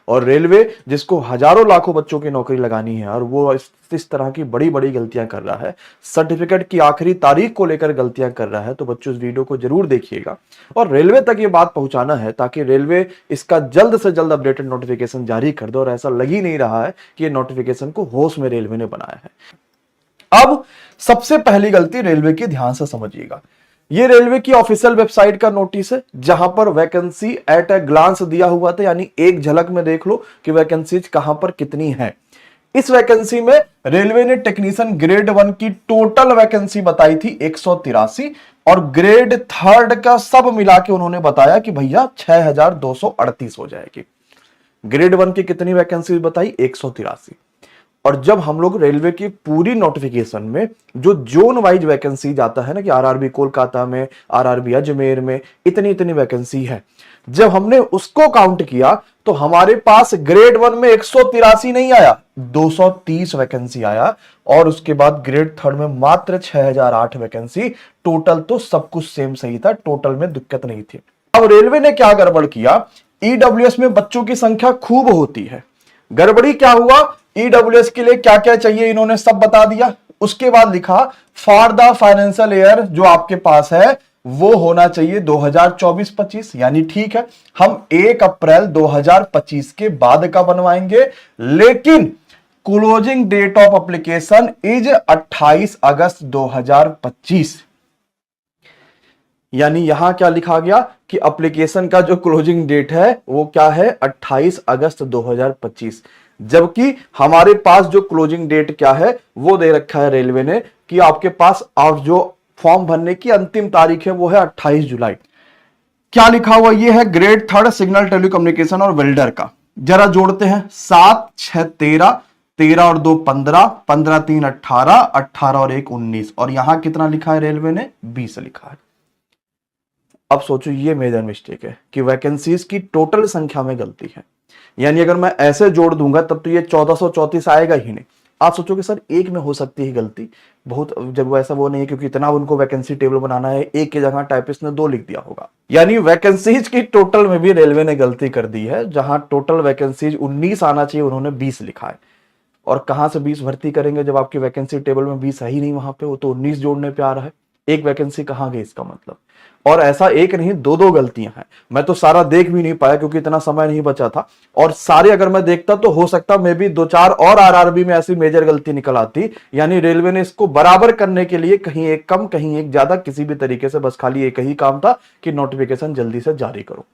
और रेलवे जिसको हजारों लाखों बच्चों की नौकरी लगानी है और वो इस तरह की बड़ी बड़ी गलतियां कर रहा है, सर्टिफिकेट की आखिरी तारीख को लेकर गलतियां कर रहा है, तो बच्चों इस वीडियो को जरूर देखिएगा और रेलवे तक ये बात पहुंचाना है ताकि रेलवे इसका जल्द से जल्द अपडेटेड नोटिफिकेशन जारी कर दो। और ऐसा लग ही नहीं रहा है कि ये नोटिफिकेशन को होश में रेलवे ने बनाया है। अब सबसे पहली गलती रेलवे की, ध्यान से समझिएगा, ये रेलवे की ऑफिशियल वेबसाइट का नोटिस है जहां पर वैकेंसी एट ए ग्लांस दिया हुआ था, यानी एक झलक में देख लो कि वैकेंसीज कहां पर कितनी है। इस वैकेंसी में रेलवे ने टेक्नीशियन ग्रेड 1 की टोटल वैकेंसी बताई थी 183 और ग्रेड 3 का सब मिला के उन्होंने बताया कि भैया 6238 हो जाएगी। ग्रेड 1 की कितनी वैकेंसी बताई? 183। और जब हम लोग रेलवे की पूरी नोटिफिकेशन में जो जोन वाइज वैकेंसी जाता है ना कि आरआरबी कोलकाता में, आरआरबी अजमेर में इतनी इतनी वैकेंसी है, जब हमने उसको काउंट किया तो हमारे पास ग्रेड 1 में 183 नहीं आया, 230 वैकेंसी आया। और उसके बाद ग्रेड 3 में मात्र 6008 वैकेंसी। टोटल तो सब कुछ सेम सही था, टोटल में दिक्कत नहीं थी। अब रेलवे ने क्या गड़बड़ किया, ईडब्ल्यूएस में बच्चों की संख्या खूब होती है। गड़बड़ी क्या हुआ, ईडब्ल्यूएस के लिए क्या क्या चाहिए इन्होंने सब बता दिया। उसके बाद लिखा फॉर द फाइनेंशियल ईयर जो आपके पास है वो होना चाहिए 2024-25, यानी ठीक है हम 1 अप्रैल 2025 के बाद का बनवाएंगे, लेकिन closing date of application is 28 August 2025। यानी यहां क्या लिखा गया कि एप्लीकेशन का जो क्लोजिंग डेट है वो क्या है, 28 अगस्त 2025। जबकि हमारे पास जो क्लोजिंग डेट क्या है वो दे रखा है रेलवे ने कि आपके पास आप जो फॉर्म भरने की अंतिम तारीख है वो है 28 जुलाई। क्या लिखा हुआ ये है ग्रेड 3 सिग्नल टेलीकम्युनिकेशन और वेल्डर का। जरा जोड़ते हैं, 7 6 13, 13 और 2 15, 15 3 18, 18 और 1 19 और यहां कितना लिखा है रेलवे ने, 20 लिखा है। अब सोचो ये मेजर मिस्टेक है कि वैकेंसीज की टोटल संख्या में गलती है। यानी अगर मैं ऐसे जोड़ दूंगा तब तो ये 1434 आएगा ही नहीं। आप सोचोगे सर एक में हो सकती है गलती, बहुत जब वो ऐसा वो नहीं है क्योंकि इतना उनको वैकेंसी टेबल बनाना है, एक की जगह टाइपिस्ट ने 2 लिख दिया होगा। यानी वैकेंसीज की टोटल में भी रेलवे ने गलती कर दी है। जहां टोटल वैकेंसीज 19 आना चाहिए उन्होंने 20 लिखा है। और कहां से 20 भर्ती करेंगे जब आपकी वैकेंसी टेबल में 20 है ही नहीं, वहां पे वो तो 19 जोड़ने पे आ रहा है। एक वैकेंसी कहां गई इसका मतलब। और ऐसा एक नहीं 2 गलतियां हैं। मैं तो सारा देख भी नहीं पाया क्योंकि इतना समय नहीं बचा था, और सारे अगर मैं देखता तो हो सकता मे भी 2-4 और आरआरबी में ऐसी मेजर गलती निकल आती। यानी रेलवे ने इसको बराबर करने के लिए कहीं एक कम कहीं एक ज्यादा, किसी भी तरीके से बस खाली एक ही काम था कि नोटिफिकेशन जल्दी से जारी करो।